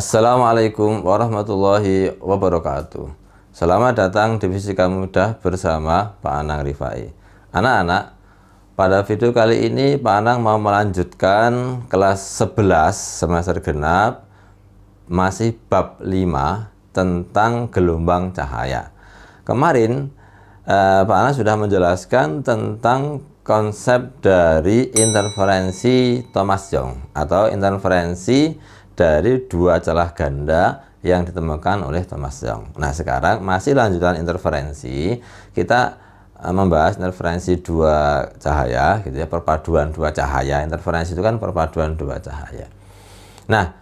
Assalamualaikum warahmatullahi wabarakatuh. Selamat datang di Fisika Mudah bersama Pak Anang Rifai. Anak-anak, pada video kali ini Pak Anang mau melanjutkan kelas 11 semester genap, masih bab 5 tentang gelombang cahaya. Kemarin Pak Anang sudah menjelaskan tentang konsep dari interferensi Thomas Young atau interferensi dari dua celah ganda yang ditemukan oleh Thomas Young. Nah, sekarang masih lanjutan interferensi. Kita membahas interferensi dua cahaya, gitu ya, perpaduan dua cahaya. Interferensi itu kan perpaduan dua cahaya. Nah,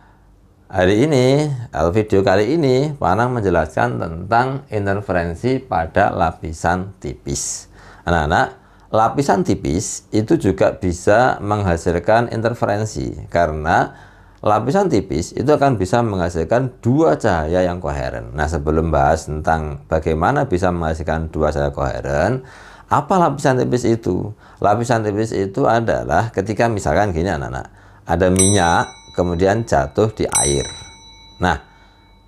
hari ini atau video kali ini Pak Anang menjelaskan tentang interferensi pada lapisan tipis. Anak-anak, lapisan tipis itu juga bisa menghasilkan interferensi karena lapisan tipis itu akan bisa menghasilkan dua cahaya yang koheren. Nah, sebelum bahas tentang bagaimana bisa menghasilkan dua cahaya koheren, apa lapisan tipis itu? Lapisan tipis itu adalah ketika misalkan gini anak-anak, ada minyak kemudian jatuh di air. Nah,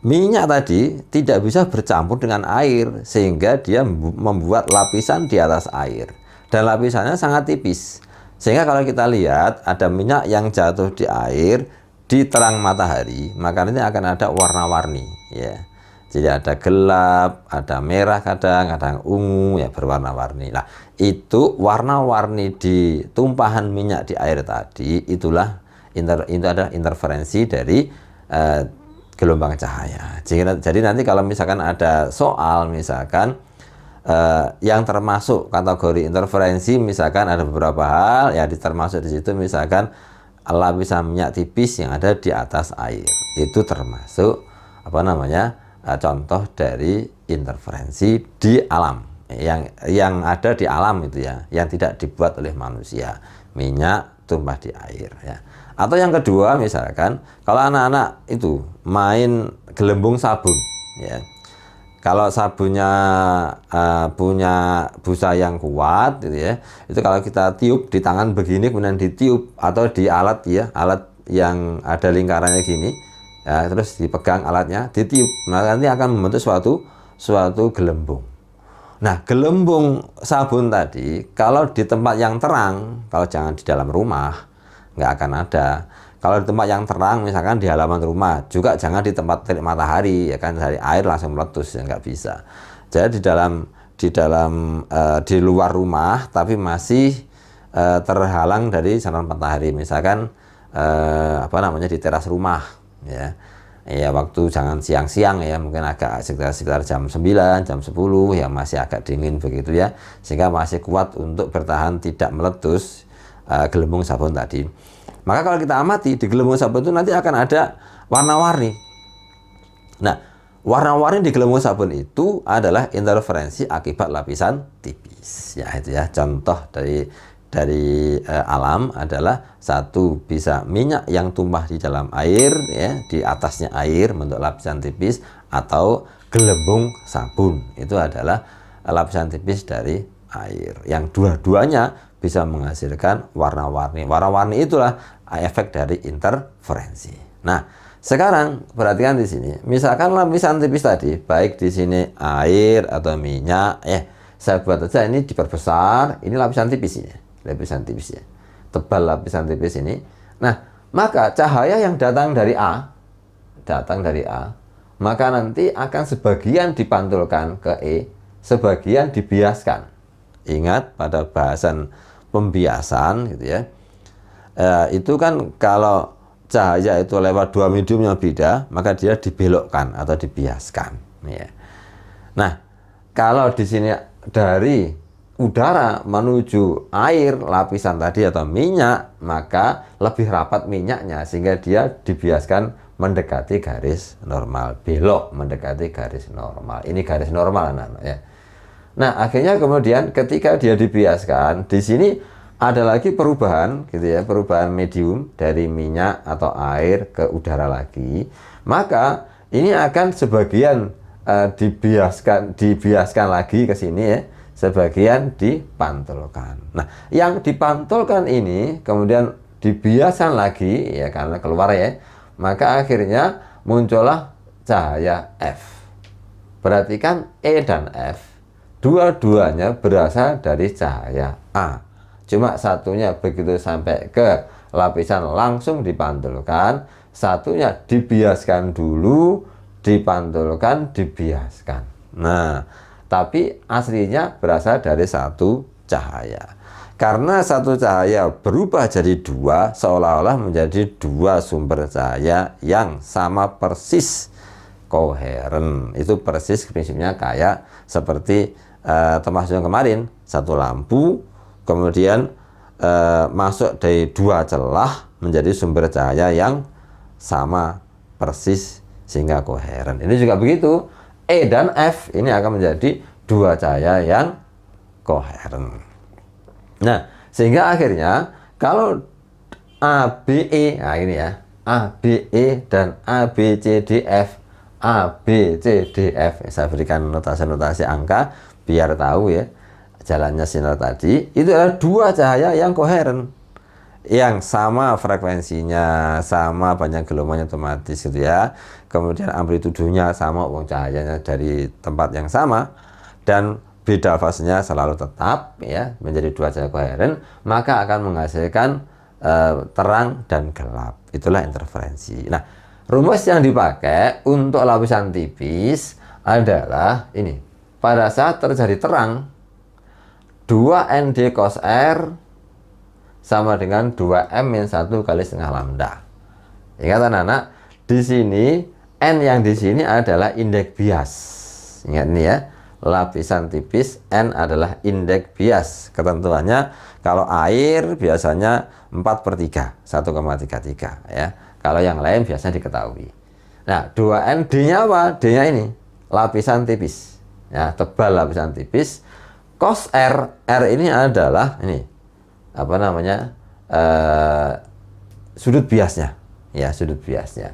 minyak tadi tidak bisa bercampur dengan air sehingga dia membuat lapisan di atas air. Dan lapisannya sangat tipis. Sehingga kalau kita lihat ada minyak yang jatuh di air di terang matahari, maka nanti akan ada warna-warni, ya. Jadi ada gelap, ada merah kadang ungu, ya, berwarna-warni. Nah, itu warna-warni di tumpahan minyak di air tadi, itu adalah interferensi dari gelombang cahaya. Jadi nanti kalau misalkan ada soal, misalkan yang termasuk kategori interferensi, misalkan ada beberapa hal, ya, termasuk di situ misalkan lapisan minyak tipis yang ada di atas air, itu termasuk contoh dari interferensi di alam yang ada di alam, itu ya, yang tidak dibuat oleh manusia, minyak tumpah di air, ya. Atau yang kedua, misalkan kalau anak-anak itu main gelembung sabun, ya, kalau sabunnya punya busa yang kuat, gitu ya, itu kalau kita tiup di tangan begini kemudian ditiup, atau di alat, ya, alat yang ada lingkarannya gini, ya, terus dipegang alatnya, ditiup, maka nanti akan membentuk suatu gelembung. Nah, gelembung sabun tadi kalau di tempat yang terang, kalau jangan di dalam rumah, nggak akan ada. Kalau di tempat yang terang, misalkan di halaman rumah, juga jangan di tempat terik matahari, ya kan, dari air langsung meletus, ya, nggak bisa. Jadi di luar rumah, tapi masih terhalang dari sinar matahari, misalkan di teras rumah, ya. Ya, waktu jangan siang-siang, ya, mungkin agak sekitar jam 9, jam 10, ya, masih agak dingin begitu, ya, sehingga masih kuat untuk bertahan tidak meletus gelembung sabun tadi. Maka kalau kita amati di gelembung sabun itu nanti akan ada warna-warni. Nah, warna-warni di gelembung sabun itu adalah interferensi akibat lapisan tipis. Ya, itu ya, contoh dari alam adalah satu, bisa minyak yang tumpah di dalam air, ya, di atasnya air bentuk lapisan tipis, atau gelembung sabun itu adalah lapisan tipis dari air. Yang dua-duanya bisa menghasilkan warna-warni. Warna-warni itulah efek dari interferensi. Nah, sekarang perhatikan di sini. Misalkan lapisan tipis tadi, baik di sini air atau minyak, saya buat aja ini diperbesar. Ini lapisan tipis ini, lapisan tipis, ya. Tebal lapisan tipis ini. Nah, maka cahaya yang datang dari A, maka nanti akan sebagian dipantulkan ke E, sebagian dibiaskan. Ingat pada bahasan pembiasan, gitu ya, itu kan kalau cahaya itu lewat dua medium yang beda, maka dia dibelokkan atau dibiaskan, ya. Nah, kalau di sini dari udara menuju air, lapisan tadi atau minyak, maka lebih rapat minyaknya sehingga dia dibiaskan mendekati garis normal, belok mendekati garis normal. Ini garis normal, anak-anak, ya. Nah, akhirnya kemudian ketika dia dibiaskan, di sini ada lagi perubahan, gitu ya, perubahan medium dari minyak atau air ke udara lagi. Maka ini akan sebagian dibiaskan lagi ke sini, ya, sebagian dipantulkan. Nah, yang dipantulkan ini kemudian dibiaskan lagi, ya, karena keluar, ya, maka akhirnya muncullah cahaya F. Berarti kan E dan F dua-duanya berasal dari cahaya A. Cuma satunya begitu sampai ke lapisan langsung dipantulkan, satunya dibiaskan dulu, dipantulkan, dibiaskan. Nah, tapi aslinya berasal dari satu cahaya. Karena satu cahaya berubah jadi dua, seolah-olah menjadi dua sumber cahaya yang sama persis, koheren. Itu persis prinsipnya kayak seperti Thomas Young kemarin, satu lampu kemudian masuk dari dua celah menjadi sumber cahaya yang sama persis sehingga koheren. Ini juga begitu, E dan F ini akan menjadi dua cahaya yang koheren. Nah, sehingga akhirnya kalau ABE, nah ini ya, ABE dan ABCDF, ABCDF, saya berikan notasi-notasi angka biar tahu ya jalannya sinyal tadi, itu adalah dua cahaya yang koheren, yang sama frekuensinya, sama banyak gelombangnya otomatis gitu ya, kemudian amplitudonya sama, cahayanya dari tempat yang sama, dan beda fasenya selalu tetap ya, menjadi dua cahaya koheren, maka akan menghasilkan terang dan gelap. Itulah interferensi. Nah, rumus yang dipakai untuk lapisan tipis adalah ini. Pada saat terjadi terang, 2ND cos R sama dengan 2M-1 kali setengah lambda. Ingat anak-anak, di sini N yang di sini adalah indeks bias. Ingat ini ya, lapisan tipis N adalah indeks bias. Ketentuannya kalau air biasanya 4/3, 1,33 ya. Kalau yang lain biasanya diketahui. Nah, 2N D-nya apa? D-nya ini lapisan tipis. Ya, tebal lapisan tipis. Cos R, R ini adalah ini apa namanya? Sudut biasnya. Ya, sudut biasnya.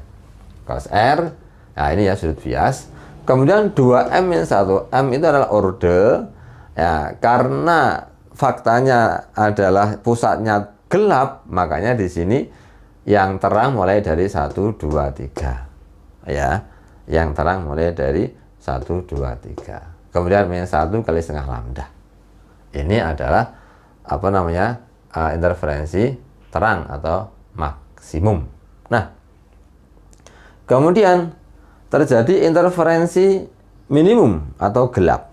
Cos R, nah ini ya sudut bias. Kemudian 2M-1, M itu adalah orde. Ya, karena faktanya adalah pusatnya gelap, makanya di sini yang terang mulai dari 1, 2, 3. Ya, yang terang mulai dari 1, 2, 3. Kemudian -1 kali setengah lambda. Ini adalah apa namanya? Interferensi terang atau maksimum. Nah, kemudian terjadi interferensi minimum atau gelap.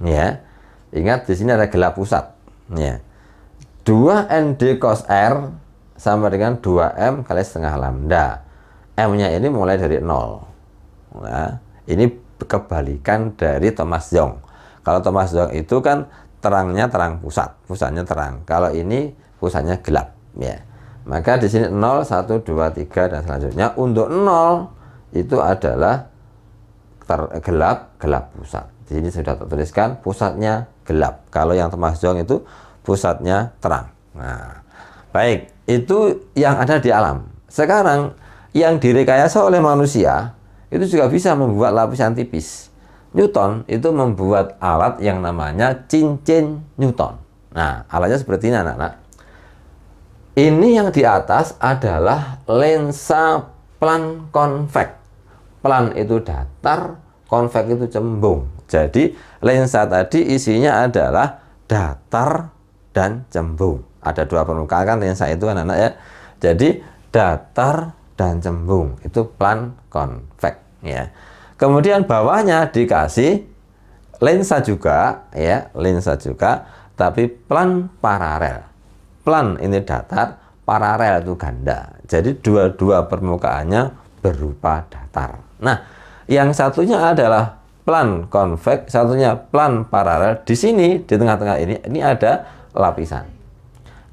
Ya. Ingat di sini ada gelap pusat. Ya. 2ND cos R sama dengan 2M kali setengah lambda. M-nya ini mulai dari 0. Nah, ini kebalikan dari Thomas Young. Kalau Thomas Young itu kan terangnya terang pusat, pusatnya terang. Kalau ini pusatnya gelap, ya. Maka di sini 0, 1, 2, 3 dan selanjutnya. Untuk 0 itu adalah gelap pusat. Di sini sudah tertuliskan pusatnya gelap. Kalau yang Thomas Young itu pusatnya terang. Nah, baik, itu yang ada di alam. Sekarang yang direkayasa oleh manusia itu juga bisa membuat lapisan tipis. Newton itu membuat alat yang namanya cincin Newton. Nah, alatnya seperti ini anak-anak. Ini yang di atas adalah lensa plan konveks. Plan itu datar, konveks itu cembung. Jadi lensa tadi isinya adalah datar dan cembung. Ada dua permukaan kan lensa itu anak-anak ya. Jadi datar dan cembung itu plan konveks ya. Kemudian bawahnya dikasih lensa juga ya, lensa juga, tapi plan paralel. Plan ini datar, paralel itu ganda. Jadi dua-dua permukaannya berupa datar. Nah, yang satunya adalah plan konveks, satunya plan paralel. Di sini di tengah-tengah ini ada lapisan.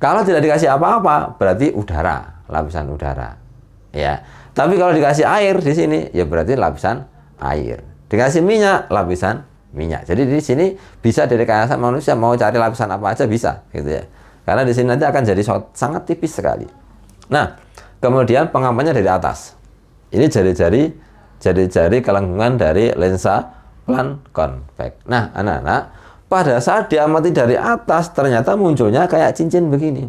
Kalau tidak dikasih apa-apa, berarti udara, lapisan udara. Ya. Tapi kalau dikasih air di sini, ya berarti lapisan air. Dikasih minyak, lapisan minyak. Jadi di sini bisa direkayasa manusia mau cari lapisan apa aja bisa, gitu ya. Karena di sini nanti akan jadi sangat tipis sekali. Nah, kemudian pengamannya dari atas. Ini jari-jari kelengkungan dari lensa plan konveks. Nah, anak-anak, pada saat diamati dari atas ternyata munculnya kayak cincin begini.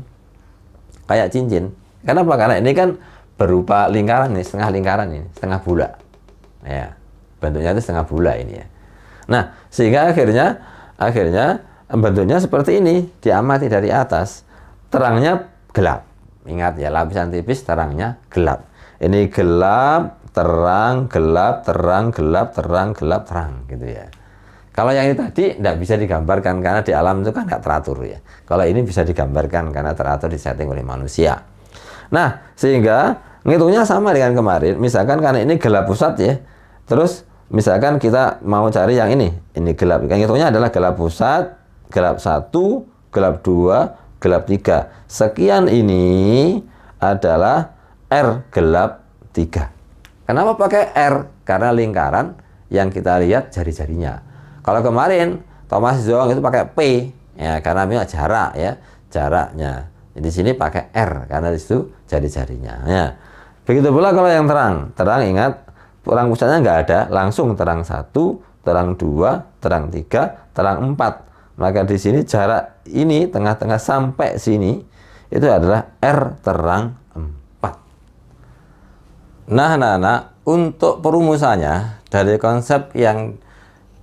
Kayak cincin. Kenapa? Karena ini kan berupa lingkaran nih, setengah lingkaran ini, setengah bulat. Ya, bentuknya itu setengah bulat ini ya. Nah, sehingga akhirnya bentuknya seperti ini, diamati dari atas. Terangnya gelap. Ingat ya, lapisan tipis terangnya gelap. Ini gelap, terang, gelap, terang, gelap, terang, gelap, terang gitu ya. Kalau yang ini tadi tidak bisa digambarkan karena di alam itu kan nggak teratur ya. Kalau ini bisa digambarkan karena teratur disetting oleh manusia. Nah, sehingga ngitungnya sama dengan kemarin. Misalkan karena ini gelap pusat ya. Terus misalkan kita mau cari yang ini gelap. Ngitungnya adalah gelap pusat, gelap 1, gelap 2, gelap 3. Sekian ini adalah R gelap 3. Kenapa pakai R? Karena lingkaran yang kita lihat jari-jarinya. Kalau kemarin Thomas Zong itu pakai P ya, karena memang jarak ya, jaraknya. Di sini pakai R karena di situ jari-jarinya ya. Begitu pula kalau yang terang. Terang ingat terang pusatnya nggak ada, langsung terang 1, terang 2, terang 3, terang 4. Maka di sini jarak ini tengah-tengah sampai sini itu adalah R terang 4. Nah, untuk perumusannya dari konsep yang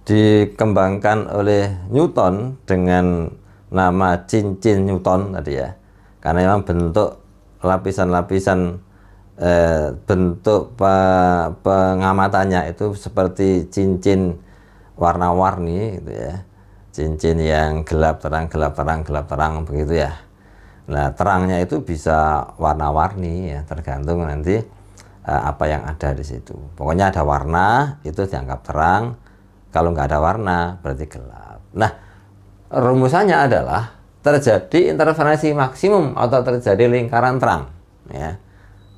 dikembangkan oleh Newton dengan nama cincin Newton tadi ya. Karena memang bentuk lapisan-lapisan bentuk pengamatannya itu seperti cincin warna-warni gitu ya. Cincin yang gelap terang, gelap terang, gelap terang begitu ya. Nah, terangnya itu bisa warna-warni ya, tergantung nanti apa yang ada di situ. Pokoknya ada warna itu dianggap terang, kalau nggak ada warna berarti gelap. Nah, rumusannya adalah terjadi interferensi maksimum atau terjadi lingkaran terang ya.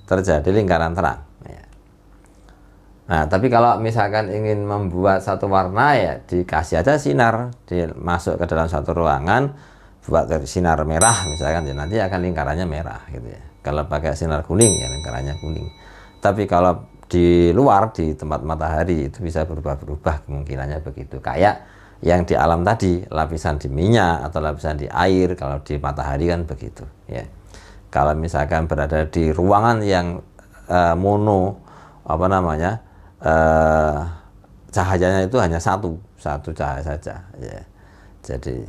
Terjadi lingkaran terang ya. Nah, tapi kalau misalkan ingin membuat satu warna ya dikasih aja sinar, masuk ke dalam satu ruangan, buat sinar merah misalkan ya, nanti akan lingkarannya merah gitu ya. Kalau pakai sinar kuning ya lingkarannya kuning. Tapi kalau di luar di tempat matahari itu bisa berubah-berubah kemungkinannya begitu. Kayak yang di alam tadi, lapisan di minyak atau lapisan di air, kalau di matahari kan begitu ya. Kalau misalkan berada di ruangan yang mono cahayanya itu hanya satu cahaya saja ya. Jadi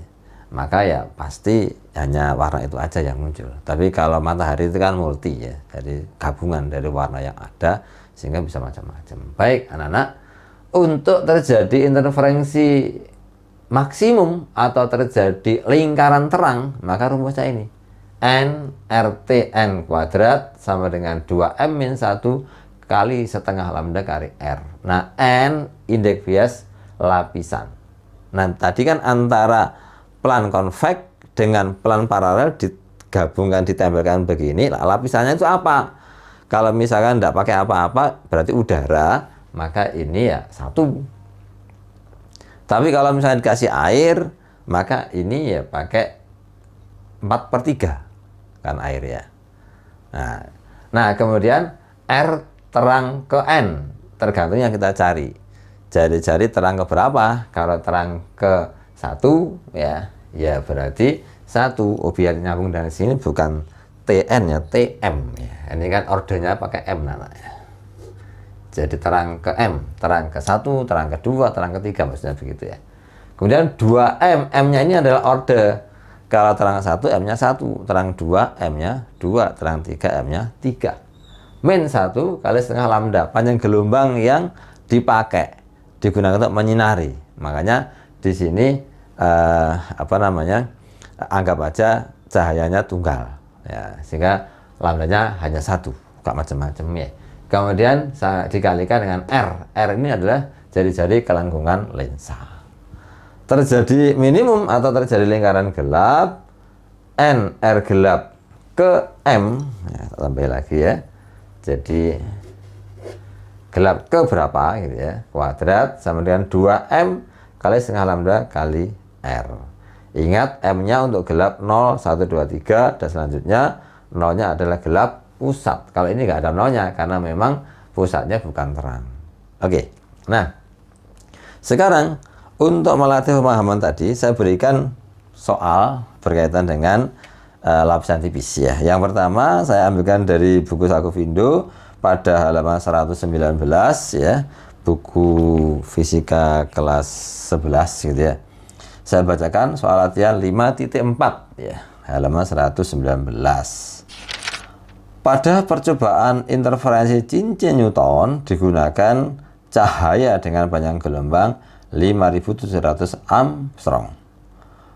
maka ya pasti hanya warna itu aja yang muncul. Tapi kalau matahari itu kan multi ya, jadi gabungan dari warna yang ada sehingga bisa macam-macam. Baik anak-anak, untuk terjadi interferensi maksimum atau terjadi lingkaran terang, maka rumusnya ini N RT N kuadrat sama dengan 2M-1 kali setengah lambda kali R. Nah, N indeks bias lapisan. Nah, tadi kan antara plan konveks dengan plan paralel digabungkan, ditempelkan begini. Lapisannya itu apa? Kalau misalkan tidak pakai apa-apa, berarti udara, maka ini ya 1. Tapi kalau misalnya dikasih air, maka ini ya pakai 4/3 kan air ya. Nah kemudian R terang ke N, tergantung yang kita cari. Jari-jari terang ke berapa? Kalau terang ke 1 ya berarti 1. Biar nyambung dari sini bukan TN ya, TM ya. Ini kan ordernya pakai M namanya. Jadi terang ke M, terang ke 1, terang ke 2, terang ke 3 maksudnya begitu ya. Kemudian 2M, M-nya ini adalah order. Kalau terang 1, M-nya 1, terang 2, M-nya 2, terang 3, M-nya 3. Min 1 kali setengah lambda, panjang gelombang yang dipakai, digunakan untuk menyinari. Makanya di sini anggap aja cahayanya tunggal ya, sehingga lambdanya hanya 1, gak macam-macam ya. Kemudian dikalikan dengan R. R ini adalah jari-jari kelengkungan lensa. Terjadi minimum atau terjadi lingkaran gelap, N R gelap ke M ya, tambah lagi ya. Jadi gelap ke berapa gitu ya, kuadrat sama dengan 2M kali setengah lambda kali R. Ingat M-nya untuk gelap 0, 1, 2, 3 dan selanjutnya 0-nya adalah gelap pusat. Kalau ini nggak ada 0-nya karena memang pusatnya bukan terang. Oke, nah sekarang untuk melatih pemahaman tadi saya berikan soal berkaitan dengan lapisan tipis ya. Yang pertama saya ambilkan dari buku Saku Vindo pada halaman 119 ya, buku fisika kelas 11 gitu ya. Saya bacakan soal latihan 5.4 ya, halaman 119. Pada percobaan interferensi cincin Newton digunakan cahaya dengan panjang gelombang 5.700 Armstrong.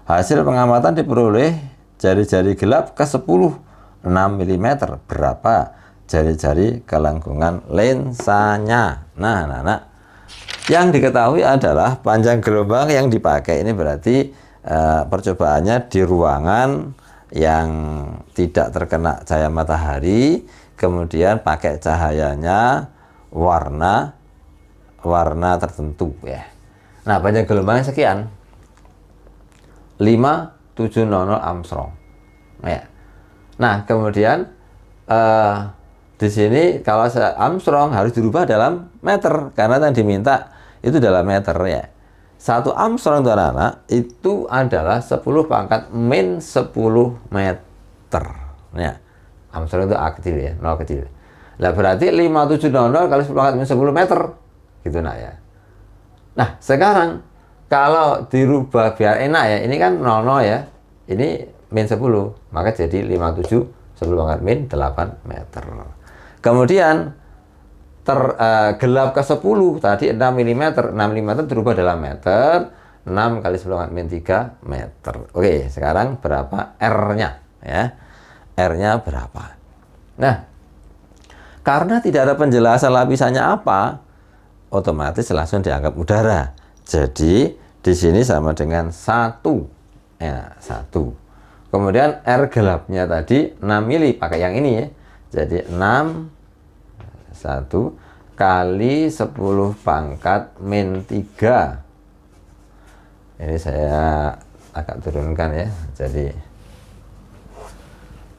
Hasil pengamatan diperoleh jari-jari gelap ke-10 6 mm. Berapa jari-jari kelengkungan lensanya? Nah, yang diketahui adalah panjang gelombang yang dipakai ini berarti percobaannya di ruangan yang tidak terkena cahaya matahari, kemudian pakai cahayanya warna tertentu ya. Nah, panjang gelombangnya sekian, 5.700 Armstrong ya. Nah, kemudian di sini kalau Armstrong harus dirubah dalam meter karena yang diminta itu dalam meter ya. 1 Armstrong itu anak-anak itu adalah 10 pangkat min 10 meter ya. Armstrong itu A kecil ya, 0 kecil. Nah, berarti 5.700 kali 10 pangkat min 10 meter gitu nak ya. Nah, sekarang kalau dirubah biar enak ya, ini kan 00 ya, ini min 10, maka jadi 57 10 pangkat min 8 meter. Kemudian gelap ke 10 tadi 6 mm. 6 mm dirubah dalam meter, 6 kali 10 pangkat min 3 meter. Oke, sekarang berapa R-nya ya? R-nya berapa? Nah, karena tidak ada penjelasan lapisannya apa, otomatis langsung dianggap udara. Jadi di sini sama dengan 1 ya, 1. Kemudian R gelapnya tadi 6 mili, pakai yang ini ya. Jadi 6 1 kali 10 pangkat min 3. Ini saya agak turunkan ya. Jadi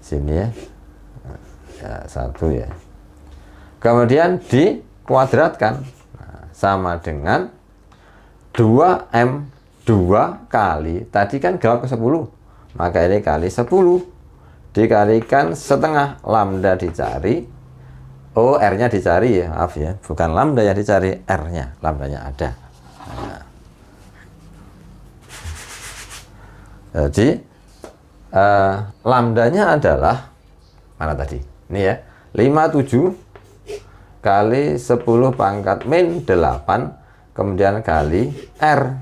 sini ya. Ya 1 ya. Kemudian dikuadratkan. Nah, sama dengan 2M 2 kali. Tadi kan gelap ke 10. Maka ini kali 10. Dikalikan setengah, lambda dicari. Oh, R-nya dicari ya, maaf ya, bukan lambda yang dicari, R-nya, lambdanya ada. Nah. Jadi lambdanya adalah mana tadi? Ini ya, 57 kali 10 pangkat min 8, kemudian kali R.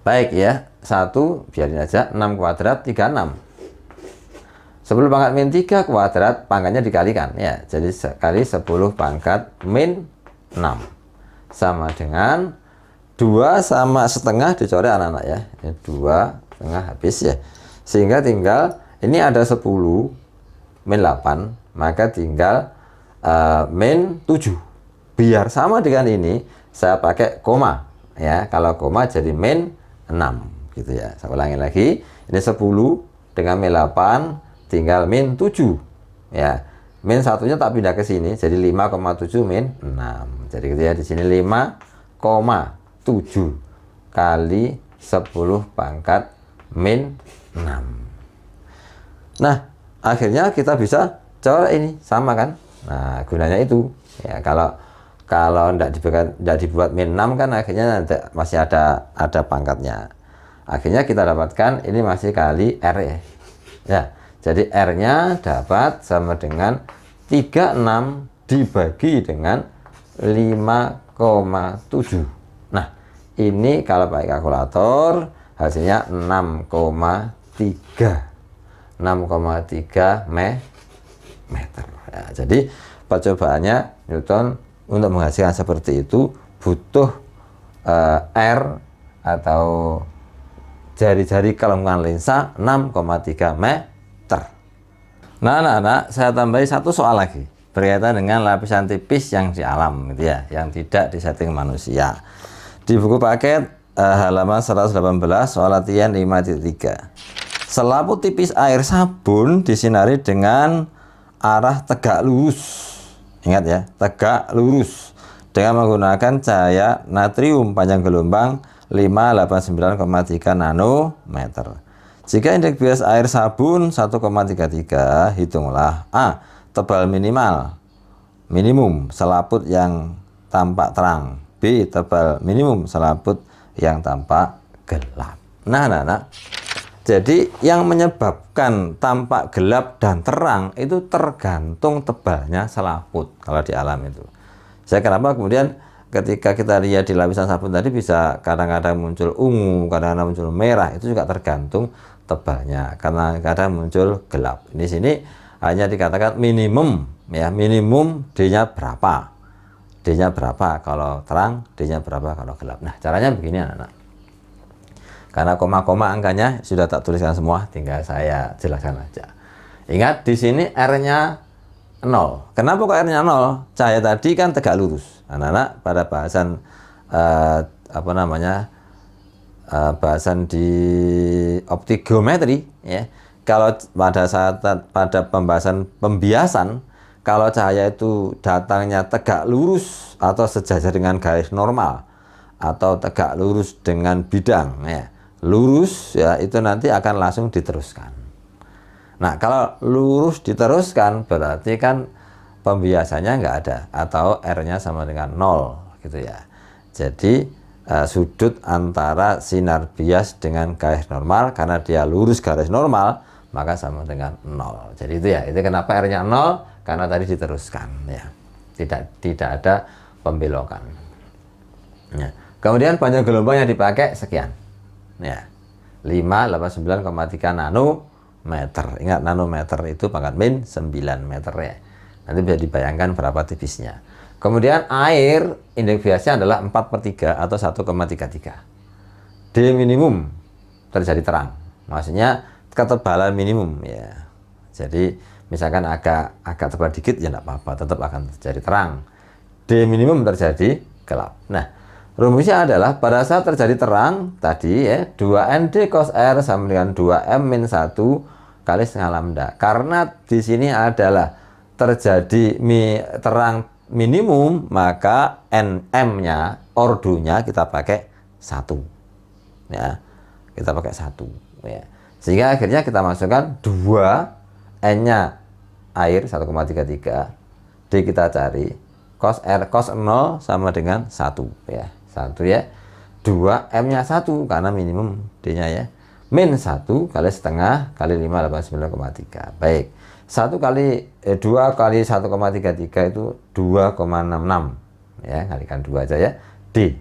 Baik ya, 1 biarin aja, 6 kuadrat 36. 10 pangkat min 3 kuadrat, pangkatnya dikalikan ya. Jadi kali 10 pangkat min 6 sama dengan 2 sama setengah dicoret anak-anak ya. Ini 2 setengah habis ya. Sehingga tinggal ini ada 10 min 8, maka tinggal min 7. Biar sama dengan ini, saya pakai koma ya. Kalau koma jadi min 6 gitu ya. Saya ulangi lagi. Ini 10 dengan min 8 tinggal min 7 ya. Min satunya tak pindah ke sini jadi 5,7 min 6. Jadi gitu ya, di sini 5,7 kali 10 pangkat min 6. Nah, akhirnya kita bisa coret ini sama kan. Nah, gunanya itu ya, kalau tidak dibuat min 6 kan akhirnya masih ada pangkatnya. Akhirnya kita dapatkan ini masih kali R ya. Ya. Jadi R-nya dapat sama dengan 36 dibagi dengan 5,7. Nah, ini kalau pakai kalkulator hasilnya 6,3 meter. Ya, jadi percobaannya Newton untuk menghasilkan seperti itu butuh R atau jari-jari kelengkungan lensa 6,3 meter. Nah, anak-anak, saya tambahi satu soal lagi berkaitan dengan lapisan tipis yang di alam gitu ya, yang tidak disetting manusia. Di buku paket halaman 118 soal latihan 5.3. Selaput tipis air sabun disinari dengan arah tegak lurus. Ingat ya, tegak lurus dengan menggunakan cahaya natrium panjang gelombang 589,3 nanometer. Jika indeks bias air sabun 1,33, hitunglah A. Tebal minimum selaput yang tampak terang. B. Tebal minimum selaput yang tampak gelap. Nah, jadi yang menyebabkan tampak gelap dan terang itu tergantung tebalnya selaput kalau di alam itu. Saya kenapa kemudian ketika kita lihat di lapisan sabun tadi bisa kadang-kadang muncul ungu, kadang-kadang muncul merah, itu juga tergantung tebalnya. Karena kadang muncul gelap. Di sini hanya dikatakan minimum, ya, minimum D-nya berapa. D-nya berapa kalau terang, D-nya berapa kalau gelap. Nah, caranya begini anak-anak. Karena koma-koma angkanya sudah tak tuliskan semua, tinggal saya jelaskan aja. Ingat di sini R-nya 0. Kenapa kok R-nya 0? Cahaya tadi kan tegak lurus. Anak-anak pada bahasan bahasan di optogeometri, ya. Kalau pada pembahasan pembiasan, kalau cahaya itu datangnya tegak lurus atau sejajar dengan garis normal atau tegak lurus dengan bidang, ya. Lurus, ya, itu nanti akan langsung diteruskan. Nah, kalau lurus diteruskan berarti kan pembiasannya nggak ada atau R-nya sama dengan 0 gitu ya. Jadi sudut antara sinar bias dengan garis normal, karena dia lurus garis normal maka sama dengan 0. Jadi itu ya, itu kenapa R-nya 0, karena tadi diteruskan, ya. Tidak ada pembelokan. Ya. Kemudian panjang gelombang yang dipakai sekian. Ya, 589,3 nanometer. Ingat, nanometer itu pangkat min 9 meter, ya. Nanti bisa dibayangkan berapa tipisnya. Kemudian air indeks biasnya adalah 4/3 atau 1,33. D minimum terjadi terang. Maksudnya ketebalan minimum, ya. Jadi misalkan agak tebal dikit ya enggak apa-apa, tetap akan terjadi terang. D minimum terjadi gelap. Nah, rumusnya adalah pada saat terjadi terang tadi, ya, 2ND cos R sama dengan 2M-1 kali setengah lambda. Karena di sini adalah terjadi terang minimum, maka NM-nya, ordunya kita pakai 1. Ya, kita pakai 1. Ya. Sehingga akhirnya kita masukkan 2, N-nya air 1,33, D kita cari, cos R, cos 0 sama dengan 1, ya. 1, ya. 2 M-nya 1 karena minimum D-nya, ya. Min 1 kali setengah kali 589,3. Baik. 2 kali 1,33 itu 2,66. Ya, kalikan 2 aja, ya. D.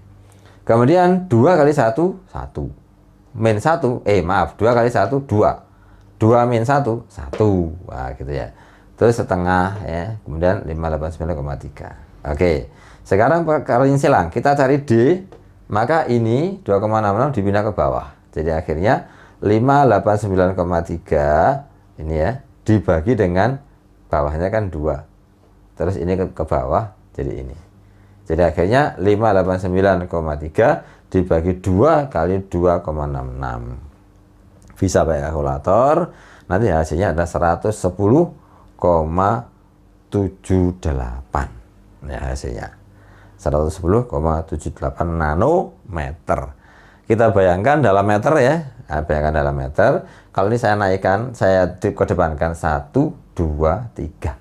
Kemudian 2 kali 1 1. Min 1 2 kali 1 2. 2 min 1 1. Wah, gitu ya. Terus setengah, ya. Kemudian 589,3. Oke. Sekarang kali silang, kita cari D, maka ini 2,66 dipindah ke bawah. Jadi akhirnya 589,3 ini, ya, dibagi dengan bawahnya kan 2. Terus ini ke bawah jadi ini. Jadi akhirnya 589,3 dibagi 2 kali 2,66. Bisa pakai kalkulator, nanti hasilnya ada 110,78. Ya, hasilnya 110,78 nanometer. Kita bayangkan dalam meter, ya. Nah, bayangkan dalam meter. Kalau ini saya naikkan, saya kedepankan 1, 2, 3.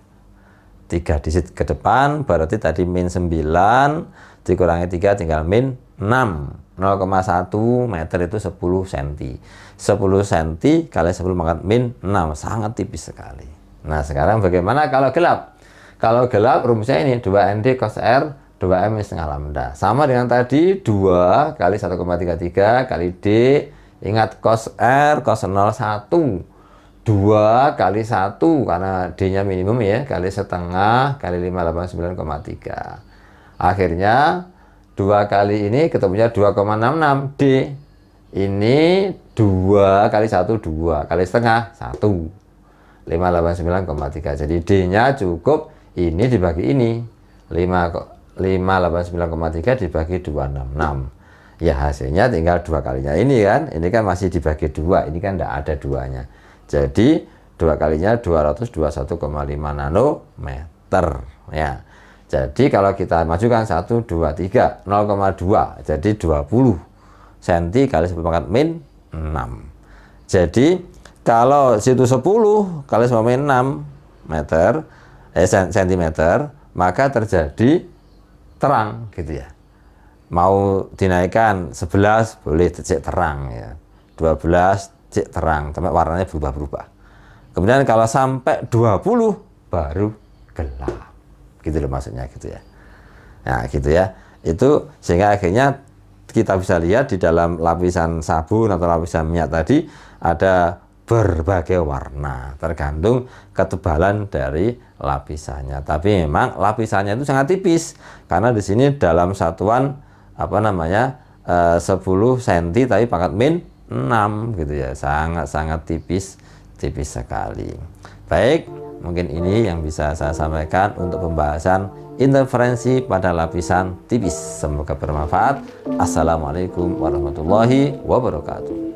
3 digit ke depan, berarti tadi min 9 dikurangi 3 tinggal min 6. 0,1 meter itu 10 cm. 10 cm kali 10 pangkat min 6, sangat tipis sekali. Nah, sekarang bagaimana kalau gelap? Kalau gelap rumusnya ini 2ND cos R 2M setengah lambda. Sama dengan tadi 2 kali 1,33 kali D. Ingat cos R cos 0 1. 2 kali 1 karena D-nya minimum, ya, kali setengah kali 589,3. Akhirnya 2 kali ini ketemunya 2,66 D. Ini 2 kali 1 2 kali setengah 1. 589,3. Jadi D-nya cukup ini dibagi ini. 589,3 dibagi 266. Ya, hasilnya tinggal 2 kalinya ini kan. Ini kan masih dibagi 2. Ini kan tidak ada 2-nya. Jadi 2 kalinya 221,5 nanometer, ya. Jadi kalau kita majukan 1, 2, 3, 0,2. Jadi 20 cm kali 10 pangkat min 6. Jadi kalau situ 10 kali 6 meter sentimeter, maka terjadi terang gitu ya. Mau dinaikkan 11 boleh cek terang ya. 12 cek terang, sampai warnanya berubah-berubah. Kemudian kalau sampai 20 baru gelap. Gitu loh maksudnya gitu ya. Nah, gitu ya. Itu sehingga akhirnya kita bisa lihat di dalam lapisan sabun atau lapisan minyak tadi ada berbagai warna tergantung ketebalan dari lapisannya. Tapi memang lapisannya itu sangat tipis karena di sini dalam satuan 10 cm tapi pangkat min 6 gitu ya. Sangat tipis sekali. Baik, mungkin ini yang bisa saya sampaikan untuk pembahasan interferensi pada lapisan tipis. Semoga bermanfaat. Assalamualaikum warahmatullahi wabarakatuh.